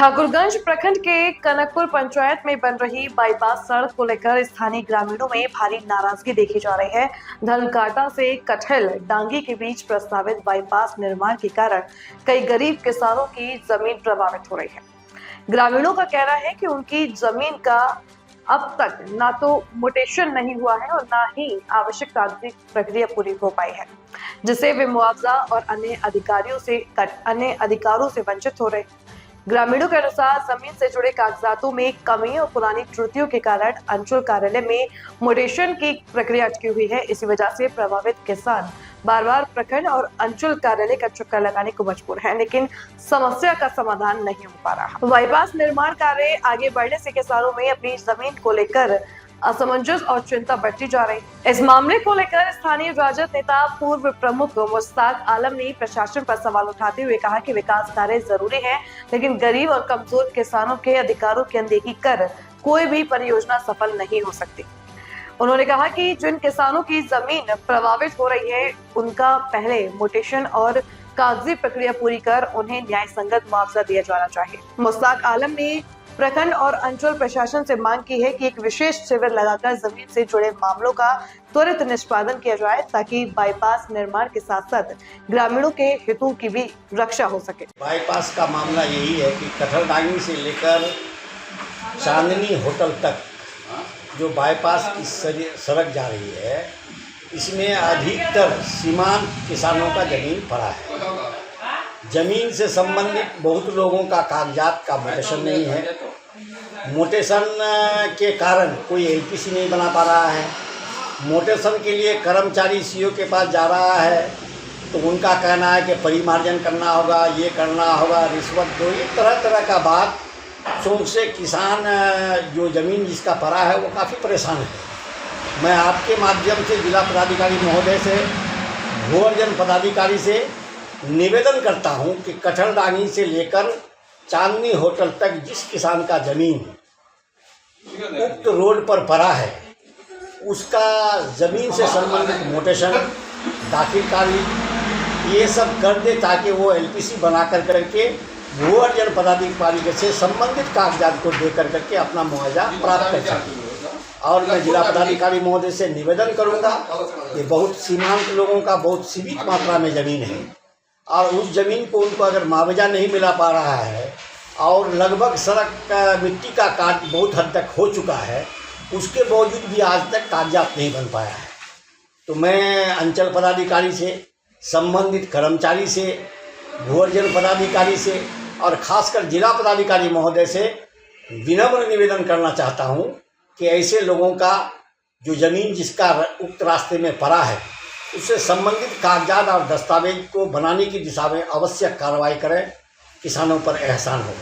ठाकुरगंज प्रखंड के कनकपुर पंचायत में बन रही बाईपास सड़क को लेकर स्थानीय ग्रामीणों में भारी नाराजगी देखी जा रही है। धनकाटा से कठल डांगी के बीच प्रस्तावित बाईपास निर्माण के कारण कई गरीब किसानों की जमीन प्रभावित हो रही है। ग्रामीणों का कहना है कि उनकी जमीन का अब तक ना तो म्यूटेशन नहीं हुआ है और ना ही आवश्यक तांत्रिक प्रक्रिया पूरी हो पाई है, जिससे वे मुआवजा और अन्य अधिकारों से वंचित हो रहे। ग्रामीणों के अनुसार जमीन से जुड़े कागजातों में कमी और पुरानी त्रुटियों के कारण अंचल कार्यालय में म्यूटेशन की प्रक्रिया अटकी हुई है। इसी वजह से प्रभावित किसान बार बार प्रखंड और अंचल कार्यालय का चक्कर लगाने को मजबूर है, लेकिन समस्या का समाधान नहीं हो पा रहा। बाईपास निर्माण कार्य आगे बढ़ने से किसानों में अपनी जमीन को लेकर असमंजस और चिंता बढ़ती जा रही है। इस मामले को लेकर स्थानीय राजद नेता पूर्व प्रमुख मुश्ताक आलम ने प्रशासन पर सवाल उठाते हुए कहा कि विकास कार्य जरूरी है, लेकिन गरीब और कमजोर किसानों के अधिकारों की अनदेखी कर कोई भी परियोजना सफल नहीं हो सकती। उन्होंने कहा कि जिन किसानों की जमीन प्रभावित हो रही है, उनका पहले म्यूटेशन और कागजी प्रक्रिया पूरी कर उन्हें न्याय संगत मुआवजा दिया जाना चाहिए। मुश्ताक आलम ने प्रखंड और अंचल प्रशासन से मांग की है कि एक विशेष शिविर लगाकर जमीन से जुड़े मामलों का त्वरित निष्पादन किया जाए, ताकि बाईपास निर्माण के साथ साथ ग्रामीणों के हितों की भी रक्षा हो सके। बाईपास का मामला यही है कि कठलडांगी से लेकर चांदनी होटल तक जो बाईपास की सड़क जा रही है, इसमें अधिकतर सीमांत किसानों का जमीन पड़ा है। जमीन से संबंधित बहुत लोगों का कागजात का म्यूटेशन नहीं है। म्यूटेशन के कारण कोई एलपीसी नहीं बना पा रहा है। म्यूटेशन के लिए कर्मचारी सीओ के पास जा रहा है तो उनका कहना है कि परिमार्जन करना होगा, ये करना होगा, रिश्वत दो, ये तरह तरह का बात सोच से किसान जो ज़मीन जिसका पड़ा है वो काफ़ी परेशान है। मैं आपके माध्यम से जिला पदाधिकारी महोदय से, भू अर्जन पदाधिकारी से निवेदन करता हूं कि कठलडांगी से लेकर चांदनी होटल तक जिस किसान का जमीन उक्त रोड पर पड़ा है, उसका जमीन से संबंधित म्यूटेशन, दाखिलकारी ये सब कर दे, ताकि वो एलपीसी बना करके भू अर्जन पदाधिकारी से संबंधित कागजात को दे करके अपना मुआवजा प्राप्त कर सके। और मैं जिला पदाधिकारी महोदय से निवेदन करूंगा कि बहुत सीमांत लोगों का बहुत सीमित मात्रा में ज़मीन है और उस ज़मीन को उनको अगर मुआवजा नहीं मिला पा रहा है और लगभग सड़क का मिट्टी का काट बहुत हद तक हो चुका है, उसके बावजूद भी आज तक कागजात नहीं बन पाया है। तो मैं अंचल पदाधिकारी से, संबंधित कर्मचारी से, भू अर्जन पदाधिकारी से और खासकर जिला पदाधिकारी महोदय से विनम्र निवेदन करना चाहता हूं कि ऐसे लोगों का जो ज़मीन जिसका उक्त रास्ते में पड़ा है, उससे संबंधित कागजात और दस्तावेज को बनाने की दिशा में आवश्यक कार्रवाई करें। किसानों पर एहसान हो।